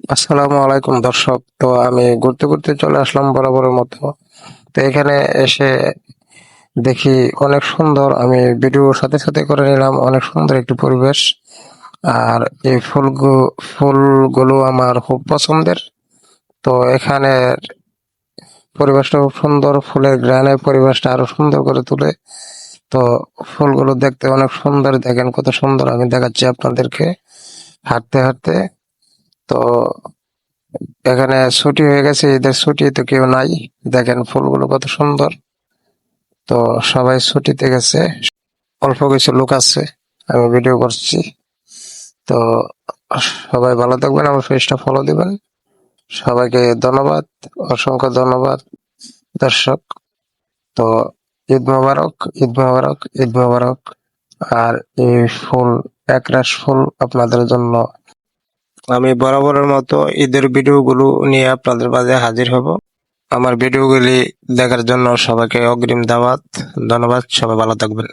আসসালামু আলাইকুম দর্শক। তো আমি ঘুরতে ঘুরতে চলে আসলাম বরাবরের মতো। তো এখানে এসে দেখি অনেক সুন্দর, আমি ভিডিওর সাথে সাথে করে নিলাম, অনেক সুন্দর একটি পরিবেশ। আর এই ফুলগুলো আমার খুব পছন্দের। তো এখানের পরিবেশটা খুব সুন্দর, ফুলের গ্রানে পরিবেশটা আরো সুন্দর করে তোলে। তো ফুলগুলো দেখতে অনেক সুন্দর, দেখেন কত সুন্দর, আমি দেখাচ্ছি আপনাদেরকে হাঁটতে হাঁটতে। তো এখানে ছুটি হয়ে গেছে, ঈদের ছুটি, তো কেউ নাই। দেখেন ফুলগুলো কত সুন্দর। তো সবাই ছুটিতে গেছে, অল্প কিছু লোক আছে, আমি ভিডিও করছি। তো সবাই ভালো থাকবেন, আমার পেজটা ফলো দিবেন। সবাইকে ধন্যবাদ, অসংখ্য ধন্যবাদ দর্শক। তো ঈদ মোবারক, ঈদ মোবারক, ঈদ মোবারক। আর এই ফুল, একরাশ ফুল আপনাদের জন্য। আমি বরাবরের মতো ঈদের ভিডিওগুলো নিয়ে আপনাদের মাঝে হাজির হব। আমার ভিডিওগুলি দেখার জন্য সবাইকে অগ্রিম দাওয়াত, ধন্যবাদ, সবাই ভালো থাকবেন।